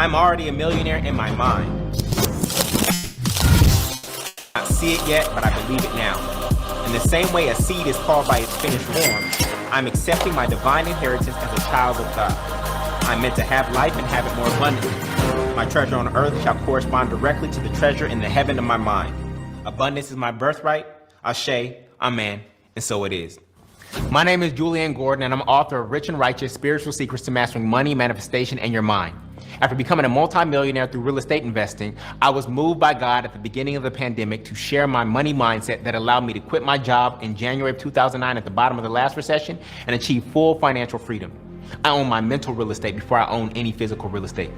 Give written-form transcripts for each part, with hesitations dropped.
I'm already a millionaire in my mind. I don't see it yet, but I believe it now. In the same way a seed is called by its finished form, I'm accepting my divine inheritance as a child of God. I'm meant to have life and have it more abundantly. My treasure on earth shall correspond directly to the treasure in the heaven of my mind. Abundance is my birthright. Ashe, amen, and so it is. My name is Julian Gordon, and I'm author of Rich and Righteous: Spiritual Secrets to Mastering Money, Manifestation, and Your Mind. After becoming a multimillionaire through real estate investing, I was moved by God at the beginning of the pandemic to share my money mindset that allowed me to quit my job in January of 2009 at the bottom of the last recession and achieve full financial freedom. I own my mental real estate before I own any physical real estate.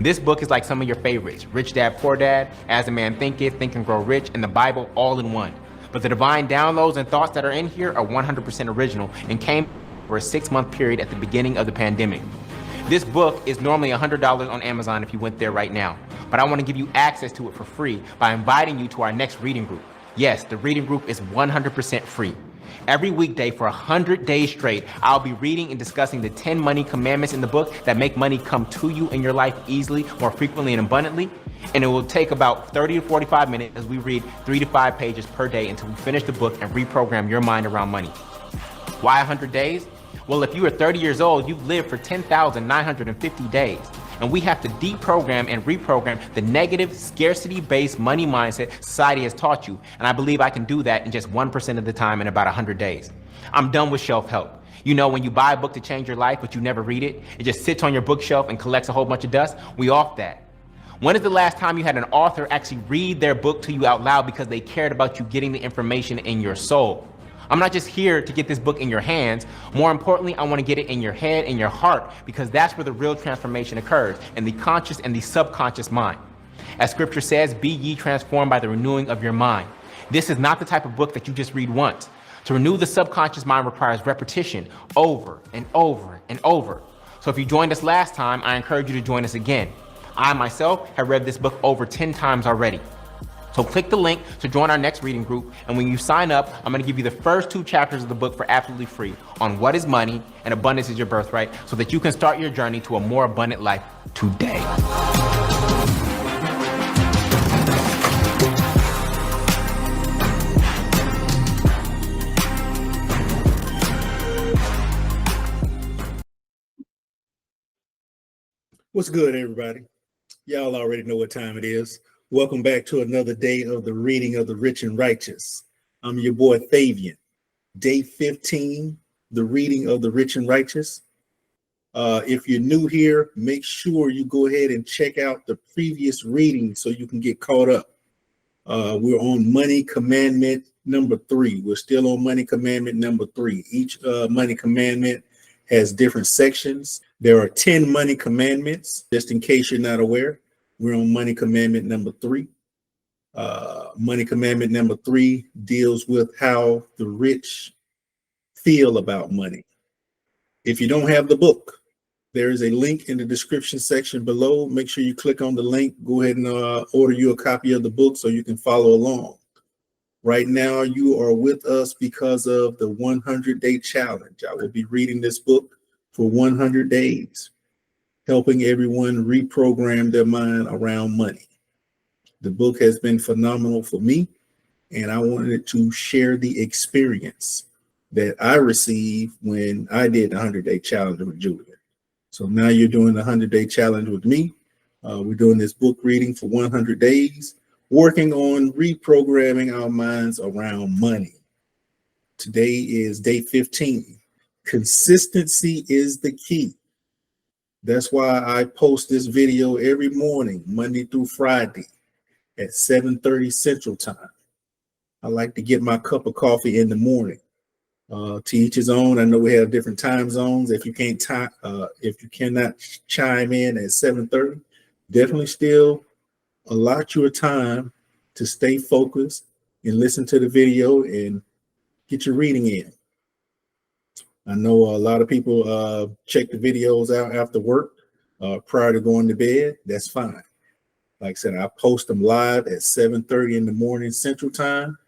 This book is like some of your favorites: Rich Dad, Poor Dad, As a Man Thinketh, Think and Grow Rich, and the Bible all in one. But the divine downloads and thoughts that are in here are 100% original and came for a 6-month period at the beginning of the pandemic. This book is normally $100 on Amazon if you went there right now, but I want to give you access to it for free by inviting you to our next reading group. Yes, the reading group is 100% free. Every weekday for 100 days straight, I'll be reading and discussing the 10 money commandments in the book that make money come to you in your life easily, more frequently, and abundantly. And it will take about 30 to 45 minutes as we read 3 to 5 pages per day until we finish the book and reprogram your mind around money. Why 100 days? Well, if you are 30 years old, you've lived for 10,950 days. And we have to deprogram and reprogram the negative, scarcity-based money mindset society has taught you. And I believe I can do that in just 1% of the time in about 100 days. I'm done with shelf help. You know, when you buy a book to change your life, but you never read it, it just sits on your bookshelf and collects a whole bunch of dust. We off that. When is the last time you had an author actually read their book to you out loud because they cared about you getting the information in your soul? I'm not just here to get this book in your hands. More importantly, I want to get it in your head and your heart, because that's where the real transformation occurs, in the conscious and the subconscious mind. As scripture says, be ye transformed by the renewing of your mind. This is not the type of book that you just read once. To renew the subconscious mind requires repetition over and over and over. So if you joined us last time, I encourage you to join us again. I myself have read this book over 10 times already. So click the link to join our next reading group, and when you sign up, I'm gonna give you the first 2 chapters of the book for absolutely free on what is money and abundance is your birthright, so that you can start your journey to a more abundant life today. What's good, everybody? Y'all already know what time it is. Welcome back to another day of the reading of the Rich and Righteous. I'm your boy Fabian. Day 15, the reading of the Rich and Righteous. If you're new here, make sure you go ahead and check out the previous reading so you can get caught up. We're on money commandment number 3. We're still on money commandment number 3. Each money commandment has different sections. There are 10 money commandments, just in case you're not aware. We're on money commandment number 3. Money commandment number 3 deals with how the rich feel about money. If you don't have the book, there is a link in the description section below. Make sure you click on the link. Go ahead and order you a copy of the book so you can follow along. Right now, you are with us because of the 100-day challenge. I will be reading this book for 100 days. Helping everyone reprogram their mind around money. The book has been phenomenal for me, and I wanted to share the experience that I received when I did the 100-day challenge with Julian. So now you're doing the 100-day challenge with me. We're doing this book reading for 100 days, working on reprogramming our minds around money. Today is day 15. Consistency is the key. That's why I post this video every morning, Monday through Friday at 7:30 Central Time. I like to get my cup of coffee in the morning. To each his own. I know we have different time zones. If you cannot chime in at 7:30, definitely still allot your time to stay focused and listen to the video and get your reading in. I know a lot of people check the videos out after work prior to going to bed. That's fine. Like I said, I post them live at 7:30 in the morning Central Time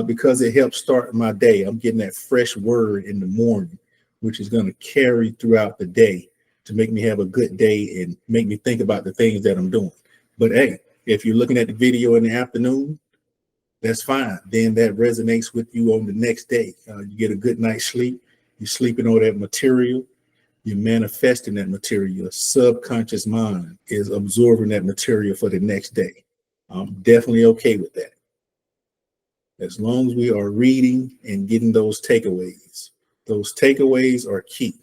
because it helps start my day. I'm getting that fresh word in the morning, which is going to carry throughout the day to make me have a good day and make me think about the things that I'm doing. But hey, if you're looking at the video in the afternoon, that's fine. Then that resonates with you on the next day. You get a good night's sleep. You're sleeping on that material. You're manifesting that material. Your subconscious mind is absorbing that material for the next day. I'm definitely okay with that. As long as we are reading and getting those takeaways. Those takeaways are key.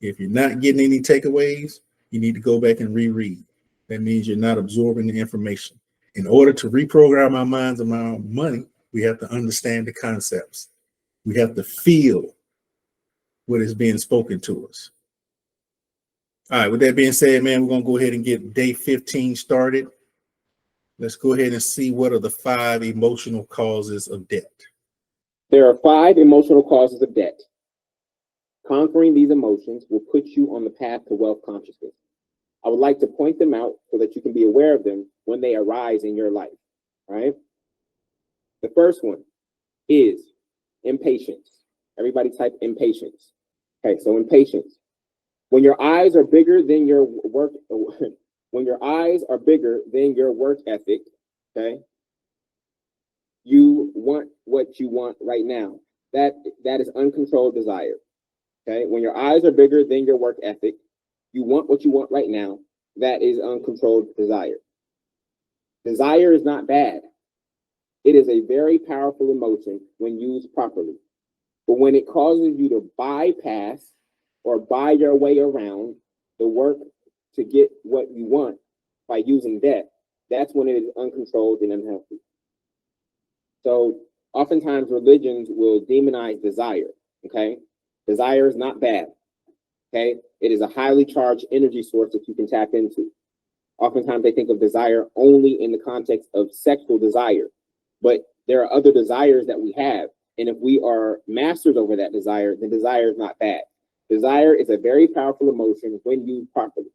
If you're not getting any takeaways, you need to go back and reread. That means you're not absorbing the information. In order to reprogram our minds around money, we have to understand the concepts. We have to feel what is being spoken to us. All right, with that being said, man, we're going to go ahead and get day 15 started. Let's go ahead and see what are the 5 emotional causes of debt. There are 5 emotional causes of debt. Conquering these emotions will put you on the path to wealth consciousness. I would like to point them out so that you can be aware of them when they arise in your life. All right. The first one is impatience. Everybody type impatience. Okay, so impatience. When your eyes are bigger than your work, when your eyes are bigger than your work ethic, okay, you want what you want right now. That is uncontrolled desire. Okay, when your eyes are bigger than your work ethic, you want what you want right now. That is uncontrolled desire. Desire is not bad. It is a very powerful emotion when used properly. But when it causes you to bypass or buy your way around the work to get what you want by using debt, that's when it is uncontrolled and unhealthy. So oftentimes religions will demonize desire, okay? Desire is not bad, okay? It is a highly charged energy source that you can tap into. Oftentimes they think of desire only in the context of sexual desire, but there are other desires that we have. And if we are masters over that desire, then desire is not bad. Desire is a very powerful emotion when used properly.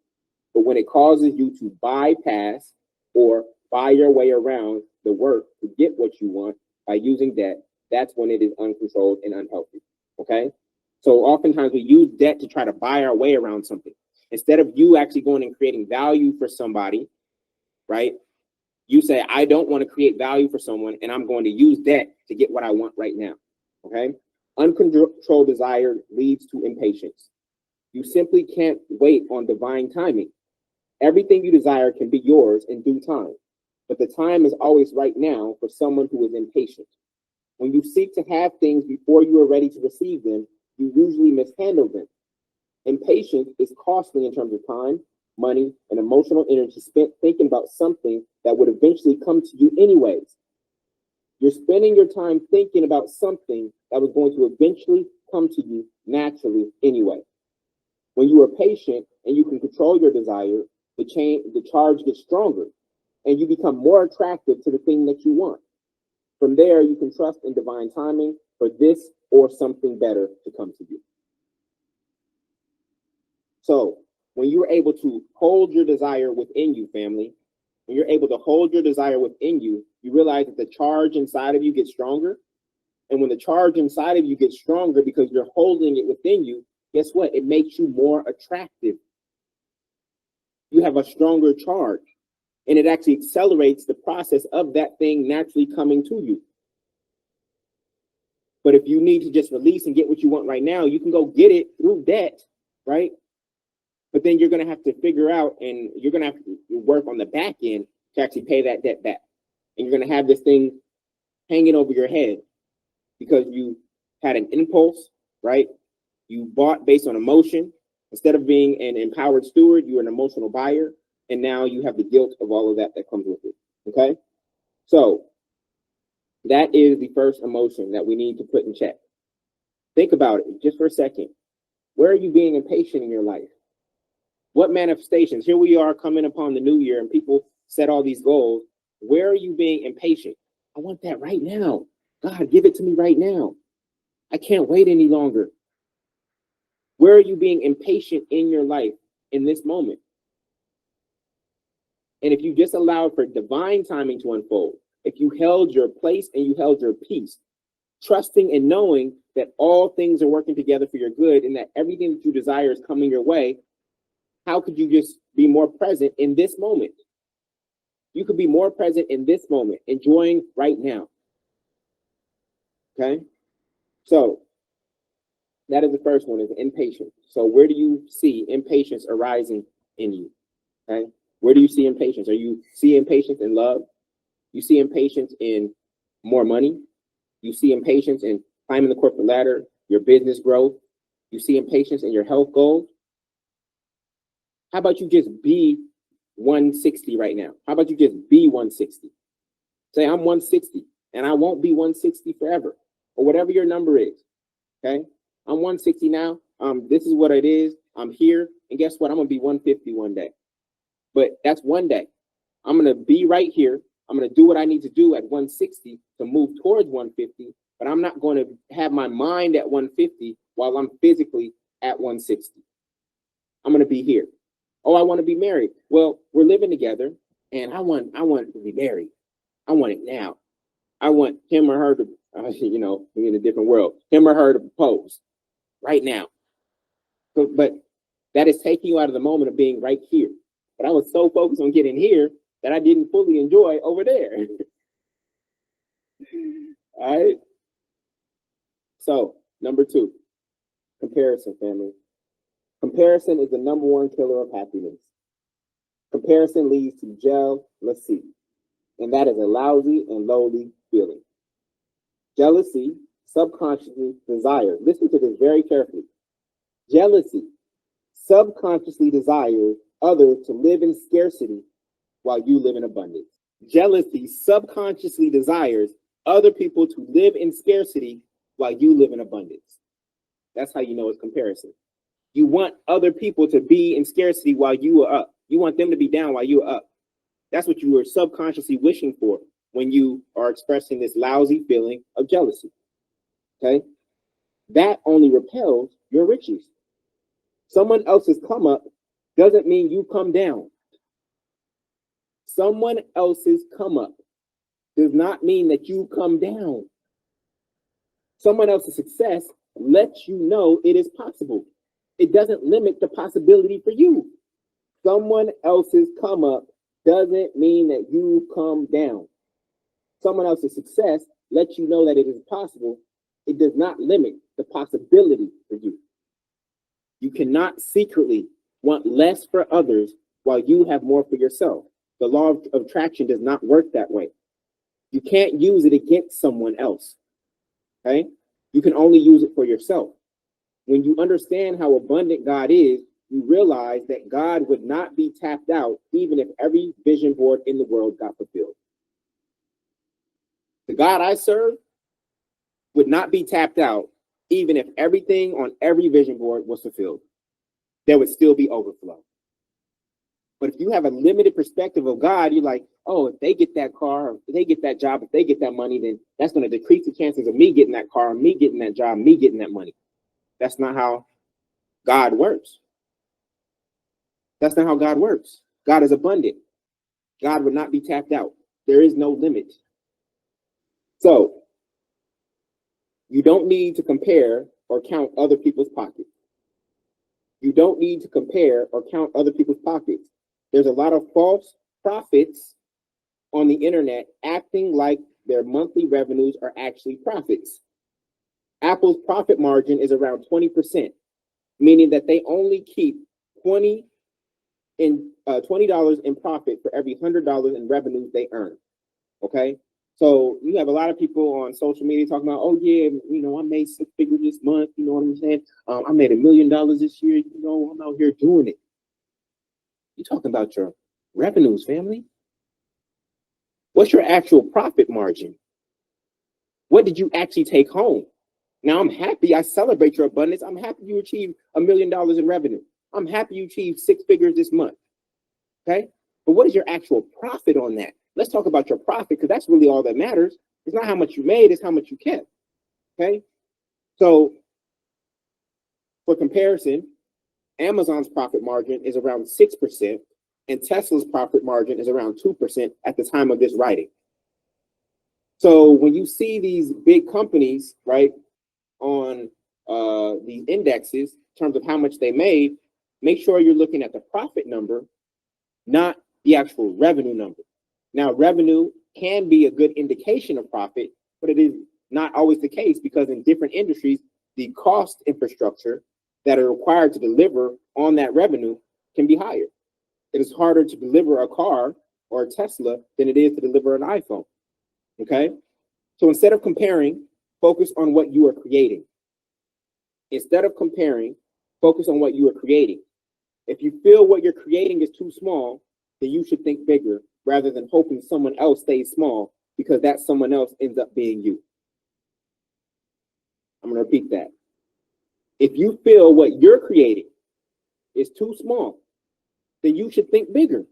But when it causes you to bypass or buy your way around the work to get what you want by using debt, that's when it is uncontrolled and unhealthy, okay? So oftentimes we use debt to try to buy our way around something. Instead of you actually going and creating value for somebody, right? You say, I don't want to create value for someone, and I'm going to use debt to get what I want right now, okay? Uncontrolled desire leads to impatience. You simply can't wait on divine timing. Everything you desire can be yours in due time, but the time is always right now for someone who is impatient. When you seek to have things before you are ready to receive them, you usually mishandle them. Impatience is costly in terms of time, money, and emotional energy spent thinking about something that would eventually come to you anyways. You're spending your time thinking about something that was going to eventually come to you naturally anyway. When you are patient and you can control your desire, the charge gets stronger and you become more attractive to the thing that you want. From there, you can trust in divine timing for this or something better to come to you. So when you're able to hold your desire within you, family, when you're able to hold your desire within you, you realize that the charge inside of you gets stronger. And when the charge inside of you gets stronger because you're holding it within you, guess what? It makes you more attractive. You have a stronger charge, and it actually accelerates the process of that thing naturally coming to you. But if you need to just release and get what you want right now, you can go get it through debt, right? But then you're going to have to figure out, and you're going to have to work on the back end to actually pay that debt back. And you're going to have this thing hanging over your head because you had an impulse, right? You bought based on emotion. Instead of being an empowered steward, you're an emotional buyer. And now you have the guilt of all of that comes with it, okay? So that is the first emotion that we need to put in check. Think about it just for a second. Where are you being impatient in your life? What manifestations? Here we are coming upon the new year and people set all these goals. Where are you being impatient? I want that right now. God, give it to me right now. I can't wait any longer. Where are you being impatient in your life in this moment? And if you just allowed for divine timing to unfold, if you held your place and you held your peace, trusting and knowing that all things are working together for your good and that everything that you desire is coming your way, how could you just be more present in this moment? You could be more present in this moment, enjoying right now. Okay? So that is the first one, is impatience. So where do you see impatience arising in you? Okay? Where do you see impatience? Are you see impatience in love? You see impatience in more money? You see impatience in climbing the corporate ladder, your business growth? You see impatience in your health goals? How about you just be 160 right now? How about you just be 160? Say, I'm 160, and I won't be 160 forever, or whatever your number is. Okay? I'm 160 now. This is what it is. I'm here. And guess what? I'm going to be 150 one day. But that's one day. I'm going to be right here. I'm going to do what I need to do at 160 to move towards 150. But I'm not going to have my mind at 150 while I'm physically at 160. I'm going to be here. Oh, I want to be married. Well, we're living together, and I want to be married. I want it now. I want him or her to, we're in a different world. Him or her to propose right now. But that is taking you out of the moment of being right here. But I was so focused on getting here that I didn't fully enjoy over there. All right. So, number 2, comparison, family. Comparison is the number 1 killer of happiness. Comparison leads to jealousy, and that is a lousy and lowly feeling. Jealousy subconsciously desires. Listen to this very carefully. Jealousy subconsciously desires others to live in scarcity while you live in abundance. Jealousy subconsciously desires other people to live in scarcity while you live in abundance. That's how you know it's comparison. You want other people to be in scarcity while you are up. You want them to be down while you are up. That's what you are subconsciously wishing for when you are expressing this lousy feeling of jealousy. Okay? That only repels your riches. Someone else's come up doesn't mean you come down. Someone else's come up does not mean that you come down. Someone else's success lets you know it is possible. It doesn't limit the possibility for you. Someone else's come up doesn't mean that you come down. Someone else's success lets you know that it is possible. It does not limit the possibility for you. You cannot secretly want less for others while you have more for yourself. The law of attraction does not work that way. You can't use it against someone else. Okay? You can only use it for yourself. When you understand how abundant God is, you realize that God would not be tapped out even if every vision board in the world got fulfilled. The God I serve would not be tapped out even if everything on every vision board was fulfilled. There would still be overflow. But if you have a limited perspective of God, you're like, oh, if they get that car, if they get that job, if they get that money, then that's going to decrease the chances of me getting that car, me getting that job, me getting that money. That's not how God works. That's not how God works. God is abundant. God would not be tapped out. There is no limit. So you don't need to compare or count other people's pockets. You don't need to compare or count other people's pockets. There's a lot of false prophets on the internet acting like their monthly revenues are actually profits. Apple's profit margin is around 20%, meaning that they only keep $20 in profit for every $100 in revenues they earn. Okay, so you have a lot of people on social media talking about, oh yeah, I made 6 figures this month. You know what I'm saying? I made $1 million this year. I'm out here doing it. You're talking about your revenues, family. What's your actual profit margin? What did you actually take home? Now, I'm happy. I celebrate your abundance. I'm happy you achieved $1 million in revenue. I'm happy you achieved 6 figures this month. Okay? But what is your actual profit on that? Let's talk about your profit, because that's really all that matters. It's not how much you made, it's how much you kept. Okay? So, for comparison, Amazon's profit margin is around 6%, and Tesla's profit margin is around 2% at the time of this writing. So when you see these big companies, right, on these indexes in terms of how much they made, make sure you're looking at the profit number, not the actual revenue number. Now, revenue can be a good indication of profit, but it is not always the case, because in different industries, the cost infrastructure that are required to deliver on that revenue can be higher. It is harder to deliver a car or a Tesla than it is to deliver an iPhone. Okay? So instead of comparing, focus on what you are creating. Instead of comparing, focus on what you are creating. If you feel what you're creating is too small, then you should think bigger rather than hoping someone else stays small, because that someone else ends up being you. I'm going to repeat that. If you feel what you're creating is too small, then you should think bigger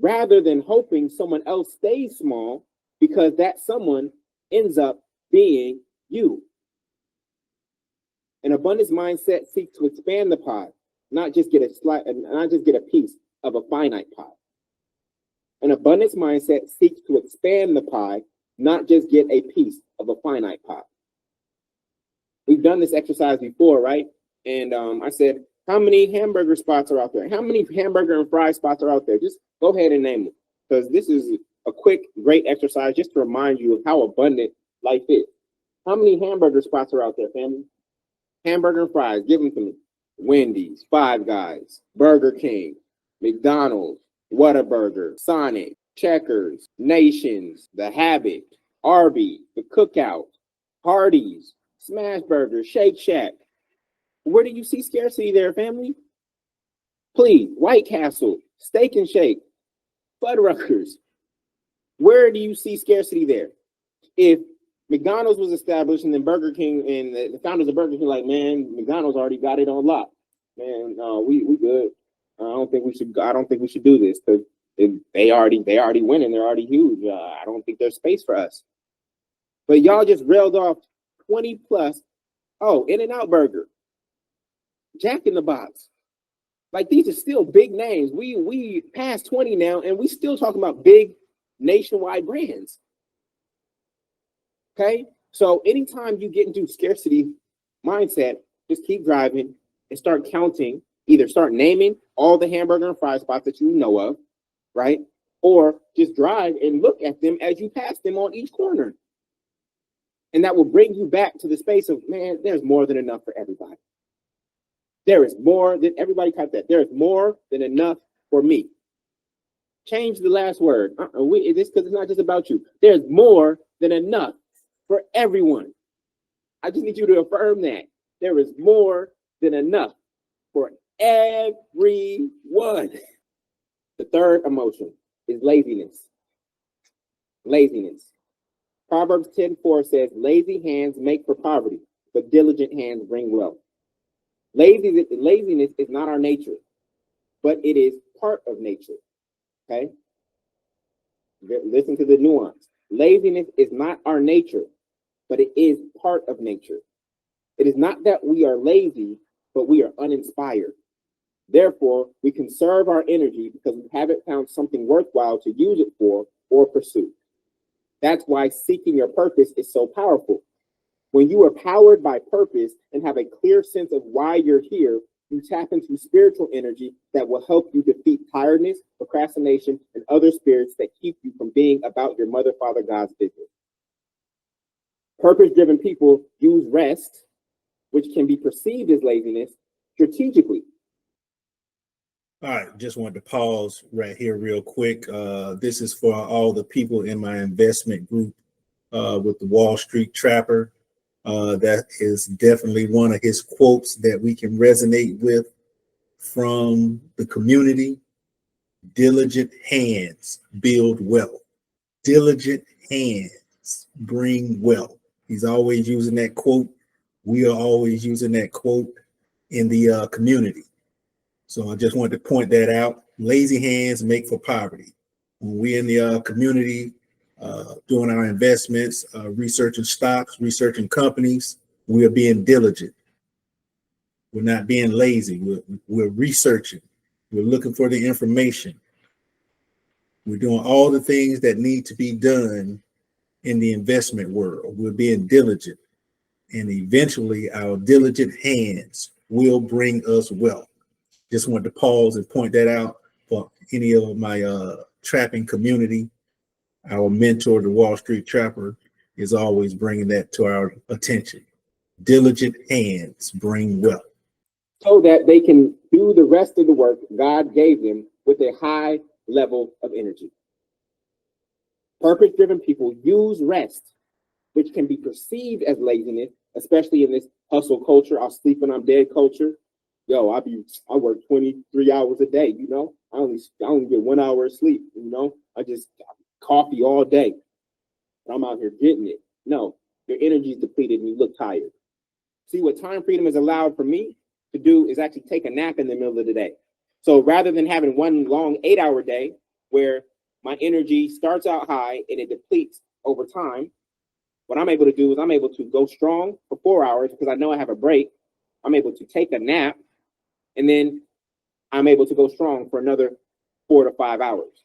rather than hoping someone else stays small, because that someone ends up being you. An abundance mindset seeks to expand the pie, not just get a piece of a finite pie. An abundance mindset seeks to expand the pie, not just get a piece of a finite pie. We've done this exercise before, right? And I said, how many hamburger spots are out there? How many hamburger and fry spots are out there? Just go ahead and name them, because this is a quick, great exercise just to remind you of how abundant life is. How many hamburger spots are out there, family? Hamburger and fries, give them to me. Wendy's, Five Guys, Burger King, McDonald's, Whataburger, Sonic, Checkers, Nations, The Habit, Arby's, The Cookout, Hardee's, Smash Burger, Shake Shack. Where do you see scarcity there, family? Please, White Castle, Steak and Shake, Fuddruckers. Where do you see scarcity there? If McDonald's was established and then Burger King and the founders of Burger King like, man, McDonald's already got it on lock. Man, we good. I don't think we should do this, because they already winning. They're already huge. I don't think there's space for us. But y'all just railed off 20 plus. Oh, In-N-Out Burger, Jack in the Box. Like, these are still big names. We passed 20 now, and we still talking about big nationwide brands. Okay, so anytime you get into scarcity mindset, just keep driving and start counting. Either start naming all the hamburger and fry spots that you know of, right? Or just drive and look at them as you pass them on each corner. And that will bring you back to the space of, man, there's more than enough for everybody. There is more than, everybody type that. There is more than enough for me. Change the last word. This, because it's not just about you. There's more than enough for everyone. I just need you to affirm that. There is more than enough for everyone. The third emotion is laziness. Laziness. Proverbs 10:4 says, lazy hands make for poverty, but diligent hands bring wealth. Laziness is not our nature, but it is part of nature. Okay? Listen to the nuance. Laziness is not our nature, but it is part of nature. It is not that we are lazy, but we are uninspired. Therefore, we conserve our energy because we haven't found something worthwhile to use it for or pursue. That's why seeking your purpose is so powerful. When you are powered by purpose and have a clear sense of why you're here, you tap into spiritual energy that will help you defeat tiredness, procrastination, and other spirits that keep you from being about your mother, father, God's business. Purpose-driven people use rest, which can be perceived as laziness, strategically. All right, just wanted to pause right here real quick. This is for all the people in my investment group with the Wall Street Trapper. That is definitely one of his quotes that we can resonate with from the community. Diligent hands build wealth. Diligent hands bring wealth. He's always using that quote. We are always using that quote in the community. So I just wanted to point that out. Lazy hands make for poverty. When we're in the community doing our investments, researching stocks, researching companies, we are being diligent. We're not being lazy. We're researching. We're looking for the information. We're doing all the things that need to be done in the investment world. We're being diligent. And eventually our diligent hands will bring us wealth. Just wanted to pause and point that out for any of my trapping community. Our mentor, the Wall Street Trapper, is always bringing that to our attention. Diligent hands bring wealth. So that they can do the rest of the work God gave them with a high level of energy. Purpose-driven people use rest, which can be perceived as laziness, especially in this hustle culture, I'll sleep when I'm dead culture. Yo, I work 23 hours a day, you know. I only get 1 hour of sleep, you know. I just coffee all day. I'm out here getting it. No, your energy is depleted and you look tired. See, what time freedom has allowed for me to do is actually take a nap in the middle of the day. So rather than having one long 8-hour day where my energy starts out high and it depletes over time, what I'm able to do is I'm able to go strong for 4 hours because I know I have a break. I'm able to take a nap, and then I'm able to go strong for another 4 to 5 hours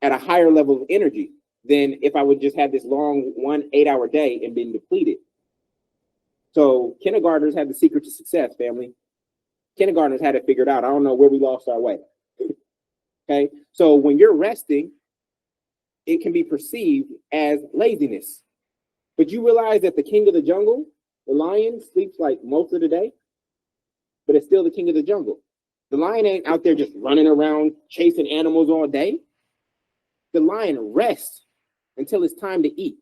at a higher level of energy than if I would just have this long 8-hour day and been depleted. So kindergartners have the secret to success, family. Kindergartners had it figured out. I don't know where we lost our way. Okay, so when you're resting, it can be perceived as laziness. But you realize that the king of the jungle, the lion, sleeps like most of the day, but it's still the king of the jungle. The lion ain't out there just running around chasing animals all day. The lion rests until it's time to eat.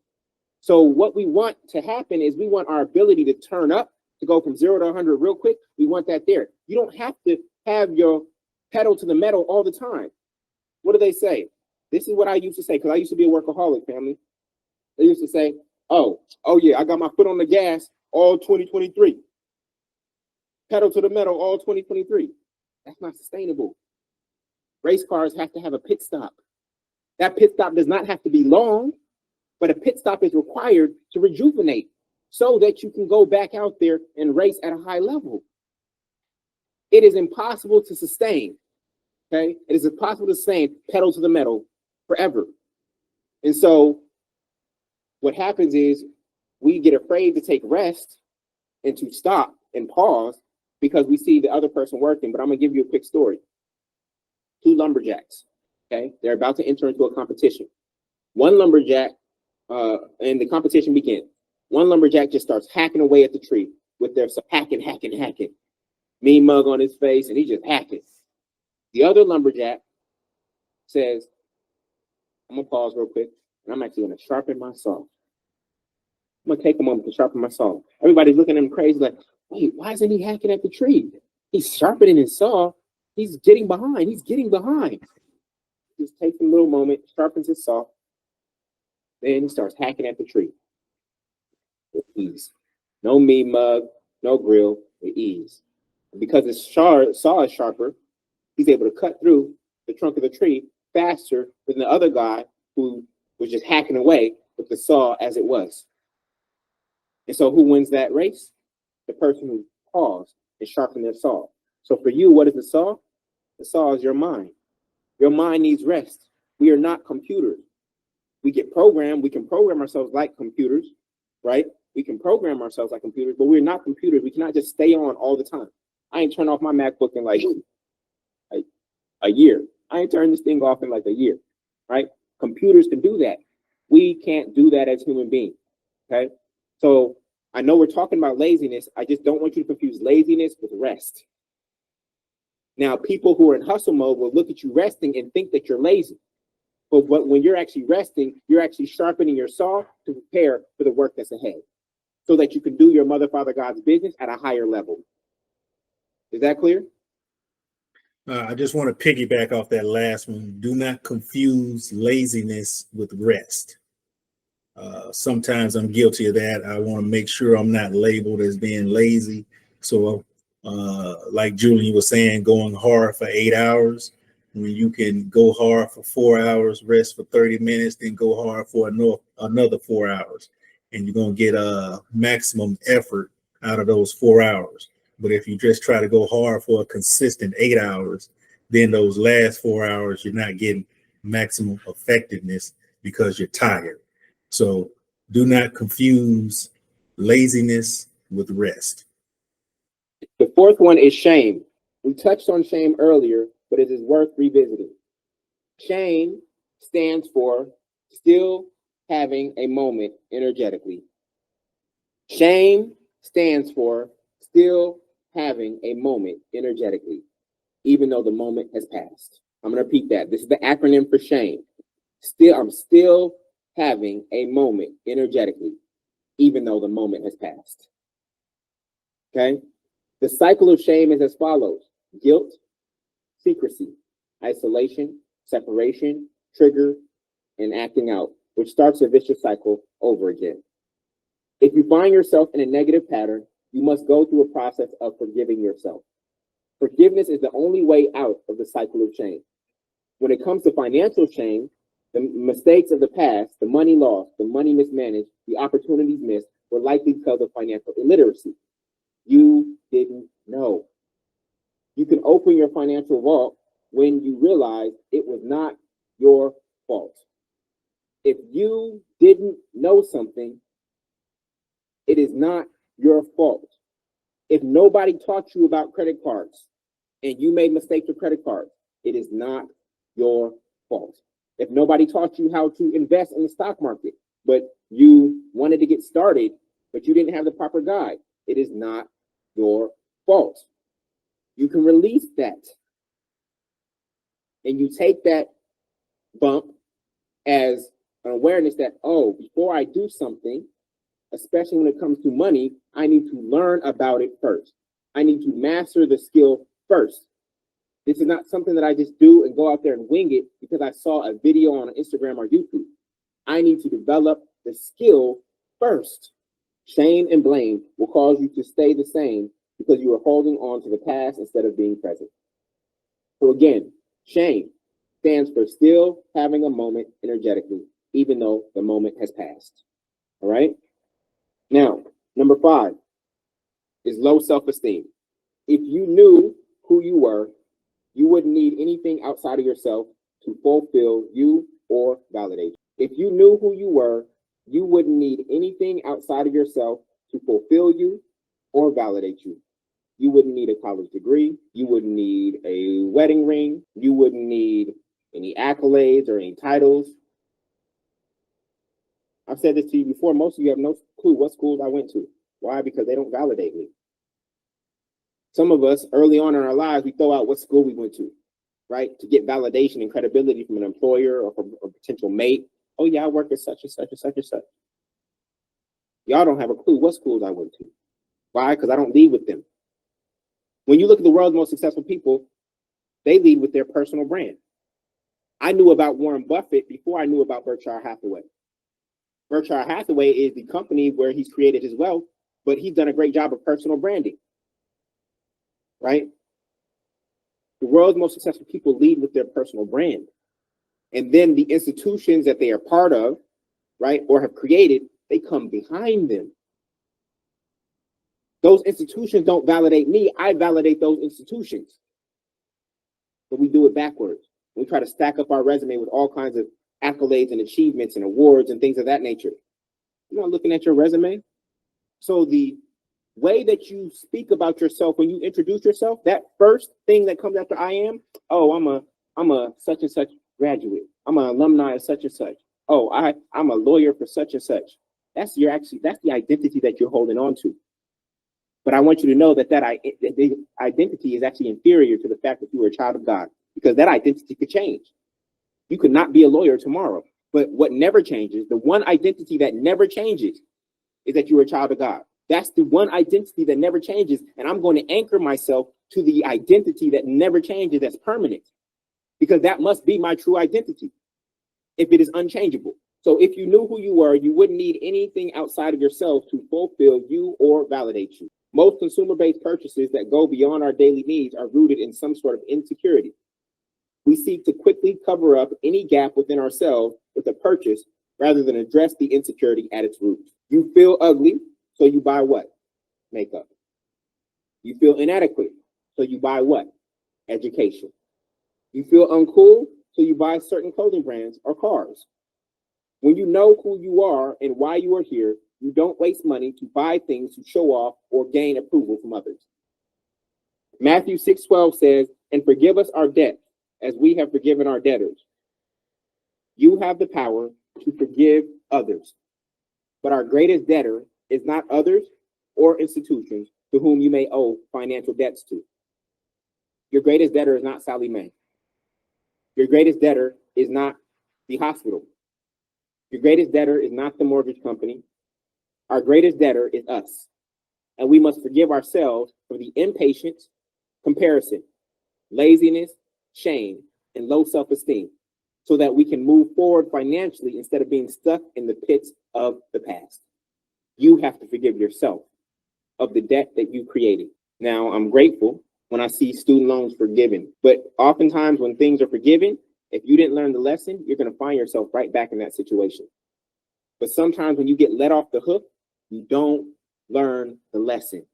So what we want to happen is we want our ability to turn up, to go from 0 to 100 real quick. We want that there. You don't have to have your pedal to the metal all the time. What do they say? This is what I used to say, because I used to be a workaholic, family. They used to say, oh yeah, I got my foot on the gas all 2023. Pedal to the metal all 2023. That's not sustainable. Race cars have to have a pit stop. That pit stop does not have to be long, but a pit stop is required to rejuvenate so that you can go back out there and race at a high level. It is impossible to sustain, okay? It is impossible to sustain pedal to the metal forever. And so what happens is we get afraid to take rest and to stop and pause because we see the other person working. But I'm gonna give you a quick story. 2 lumberjacks, okay? They're about to enter into a competition. One lumberjack, and the competition begins. One lumberjack just starts hacking away at the tree with their hacking. Mean mug on his face, and he just hacking. The other lumberjack says, I'm gonna pause real quick, and I'm actually gonna sharpen my saw. I'm gonna take a moment to sharpen my saw. Everybody's looking at him crazy, like, wait, why isn't he hacking at the tree? He's sharpening his saw. He's getting behind. He just takes a little moment, sharpens his saw, then he starts hacking at the tree. With ease. No mean mug, no grill, with ease. Because his saw is sharper, he's able to cut through the trunk of the tree faster than the other guy who was just hacking away with the saw as it was. And so who wins that race? The person who paused and sharpened their saw. So for you, what is the saw? The saw is your mind. Your mind needs rest. We are not computers. We get programmed. We can program ourselves like computers, right? We can program ourselves like computers, but we're not computers. We cannot just stay on all the time. I ain't turned off my MacBook in like a year. I ain't turned this thing off in like a year, right? Computers can do that. We can't do that as human beings, okay? So I know we're talking about laziness. I just don't want you to confuse laziness with rest. Now, people who are in hustle mode will look at you resting and think that you're lazy. But when you're actually resting, you're actually sharpening your saw to prepare for the work that's ahead so that you can do your mother, father, God's business at a higher level. Is that clear? I just want to piggyback off that last one. Do not confuse laziness with rest. Sometimes I'm guilty of that. I want to make sure I'm not labeled as being lazy. So like Julian was saying, going hard for 8 hours, when you can go hard for 4 hours, rest for 30 minutes, then go hard for another 4 hours. And you're going to get a maximum effort out of those 4 hours. But if you just try to go hard for a consistent 8 hours, then those last 4 hours, you're not getting maximum effectiveness because you're tired. So do not confuse laziness with rest. The fourth one is shame. We touched on shame earlier, but it is worth revisiting. Shame stands for still having a moment energetically. Shame stands for still having a moment energetically, even though the moment has passed. I'm going to repeat that. This is the acronym for shame. I'm still having a moment energetically, even though the moment has passed. Okay? The cycle of shame is as follows: guilt, secrecy, isolation, separation, trigger, and acting out, which starts a vicious cycle over again. If you find yourself in a negative pattern, you must go through a process of forgiving yourself. Forgiveness is the only way out of the cycle of shame. When it comes to financial shame, the mistakes of the past, the money lost, the money mismanaged, the opportunities missed, were likely because of financial illiteracy. You didn't know. You can open your financial vault when you realize it was not your fault. If you didn't know something, it is not your fault. If nobody taught you about credit cards and you made mistakes with credit cards, it is not your fault. If nobody taught you how to invest in the stock market, but you wanted to get started, but you didn't have the proper guide, it is not your fault. You can release that. And you take that bump as an awareness that, oh, before I do something, especially when it comes to money, I need to learn about it first. I need to master the skill first. This is not something that I just do and go out there and wing it because I saw a video on Instagram or YouTube. I need to develop the skill first. Shame and blame will cause you to stay the same because you are holding on to the past instead of being present. So again, shame stands for still having a moment energetically, even though the moment has passed. All right? Now, number 5 is low self-esteem. If you knew who you were, you wouldn't need anything outside of yourself to fulfill you or validate you. If you knew who you were, you wouldn't need anything outside of yourself to fulfill you or validate you. You wouldn't need a college degree. You wouldn't need a wedding ring. You wouldn't need any accolades or any titles. I've said this to you before. Most of you have no clue what schools I went to. Why? Because they don't validate me. Some of us early on in our lives, we throw out what school we went to, right? To get validation and credibility from an employer or from a potential mate. Oh yeah, I work at such and such and such and such. Y'all don't have a clue what schools I went to. Why? Because I don't lead with them. When you look at the world's most successful people, they lead with their personal brand. I knew about Warren Buffett before I knew about Berkshire Hathaway. Berkshire Hathaway is the company where he's created his wealth, but he's done a great job of personal branding, right? The world's most successful people lead with their personal brand. And then the institutions that they are part of, right, or have created, they come behind them. Those institutions don't validate me. I validate those institutions. But we do it backwards. We try to stack up our resume with all kinds of accolades and achievements and awards and things of that nature. You're not looking at your resume. So the way that you speak about yourself when you introduce yourself, that first thing that comes after I am, oh, I'm a such and such graduate. I'm an alumni of such and such. Oh, I'm a lawyer for such and such. That's the identity that you're holding on to. But I want you to know that the identity is actually inferior to the fact that you are a child of God, because that identity could change. You could not be a lawyer tomorrow. But what never changes, the one identity that never changes, is that you're a child of God. That's the one identity that never changes. And I'm going to anchor myself to the identity that never changes, that's permanent, because that must be my true identity if it is unchangeable. So if you knew who you were, you wouldn't need anything outside of yourself to fulfill you or validate you. Most consumer-based purchases that go beyond our daily needs are rooted in some sort of insecurity. We seek to quickly cover up any gap within ourselves with a purchase rather than address the insecurity at its root. You feel ugly, so you buy what? Makeup. You feel inadequate, so you buy what? Education. You feel uncool, so you buy certain clothing brands or cars. When you know who you are and why you are here, you don't waste money to buy things to show off or gain approval from others. Matthew 6:12 says, and forgive us our debt as we have forgiven our debtors. You have the power to forgive others, but our greatest debtor is not others or institutions to whom you may owe financial debts to. Your greatest debtor is not Sally Mae. Your greatest debtor is not the hospital. Your greatest debtor is not the mortgage company. Our greatest debtor is us. And we must forgive ourselves for the impatience, comparison, laziness, shame, and low self-esteem so that we can move forward financially instead of being stuck in the pits of the past. You have to forgive yourself of the debt that you created. Now, I'm grateful when I see student loans forgiven, but oftentimes when things are forgiven, if you didn't learn the lesson, you're going to find yourself right back in that situation. But sometimes when you get let off the hook, you don't learn the lesson.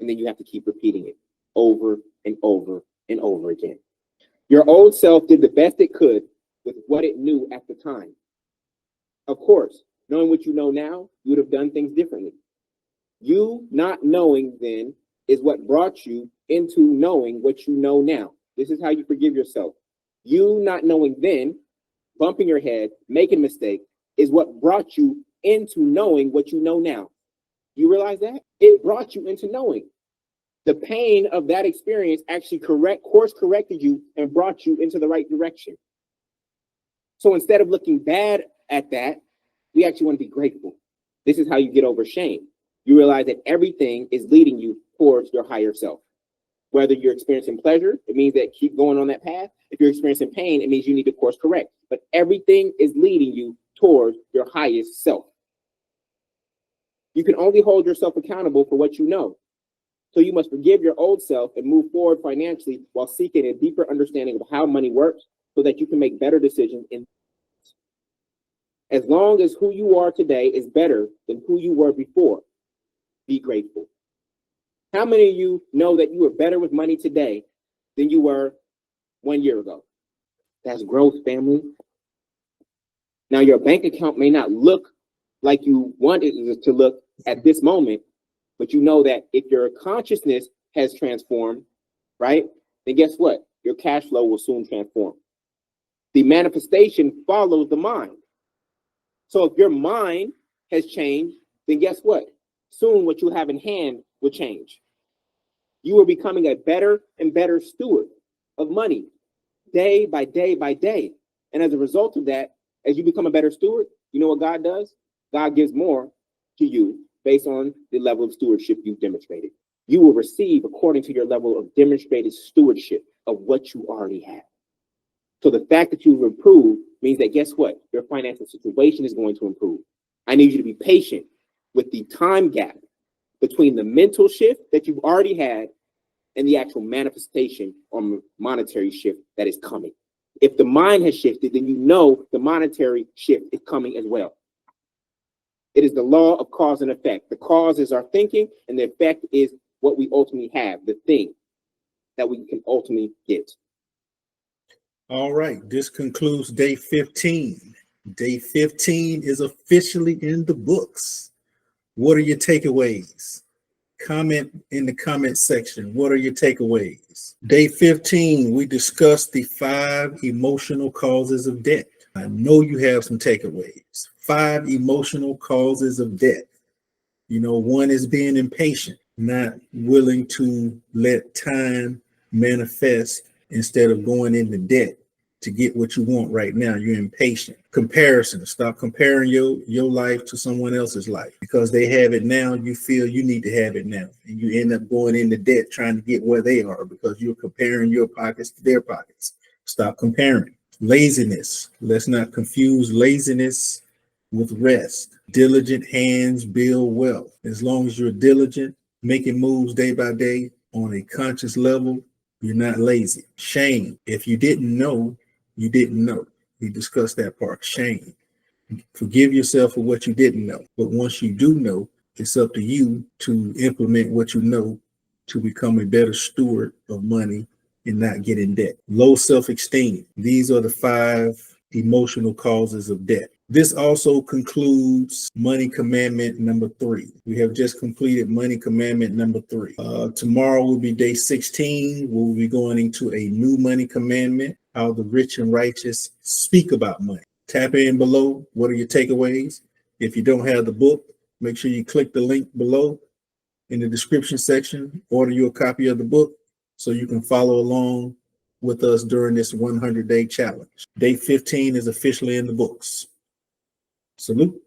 And then you have to keep repeating it over and over and over again. Your old self did the best it could with what it knew at the time. Of course, knowing what you know now, you would have done things differently. You not knowing then is what brought you into knowing what you know now. This is how you forgive yourself. You not knowing then, bumping your head, making a mistake, is what brought you into knowing what you know now. You realize that? It brought you into knowing. The pain of that experience actually course corrected you and brought you into the right direction. So instead of looking bad at that, we actually want to be grateful. This is how you get over shame. You realize that everything is leading you towards your higher self. Whether you're experiencing pleasure, it means that keep going on that path. If you're experiencing pain, it means you need to course correct. But everything is leading you towards your highest self. You can only hold yourself accountable for what you know. So you must forgive your old self and move forward financially while seeking a deeper understanding of how money works so that you can make better decisions. As long as who you are today is better than who you were before, be grateful. How many of you know that you are better with money today than you were 1 year ago? That's growth, family. Now, your bank account may not look like you want it to look at this moment, but you know that if your consciousness has transformed, right, then guess what? Your cash flow will soon transform. The manifestation follows the mind. So if your mind has changed, then guess what? Soon what you have in hand will change. You are becoming a better and better steward of money day by day by day. And as a result of that, as you become a better steward, you know what God does? God gives more to you based on the level of stewardship you've demonstrated. You will receive according to your level of demonstrated stewardship of what you already have. So the fact that you've improved means that guess what? Your financial situation is going to improve. I need you to be patient with the time gap between the mental shift that you've already had and the actual manifestation or monetary shift that is coming. If the mind has shifted, then you know the monetary shift is coming as well. It is the law of cause and effect. The cause is our thinking, and the effect is what we ultimately have, the thing that we can ultimately get. All right, this concludes day 15. Day 15 is officially in the books. What are your takeaways? Comment in the comment section. What are your takeaways? Day 15, we discussed the 5 emotional causes of debt. I know you have some takeaways. 5 emotional causes of debt. You know, one is being impatient, not willing to let time manifest instead of going into debt to get what you want right now. You're impatient. Comparison. Stop comparing your life to someone else's life. Because they have it now, you feel you need to have it now. And you end up going into debt trying to get where they are because you're comparing your pockets to their pockets. Stop comparing. Laziness. Let's not confuse laziness with rest. Diligent hands build wealth. As long as you're diligent, making moves day by day on a conscious level, you're not lazy. Shame. If you didn't know, you didn't know. We discussed that part. Shame. Forgive yourself for what you didn't know. But once you do know, it's up to you to implement what you know to become a better steward of money and not get in debt. Low self-esteem. These are the 5 emotional causes of debt. This also concludes money commandment number 3. We have just completed money commandment number 3. Tomorrow will be day 16. We'll be going into a new money commandment, how the rich and righteous speak about money. Tap in below. What are your takeaways? If you don't have the book, make sure you click the link below in the description section. Order you a copy of the book so you can follow along with us during this 100-day challenge. Day 15 is officially in the books. Salute.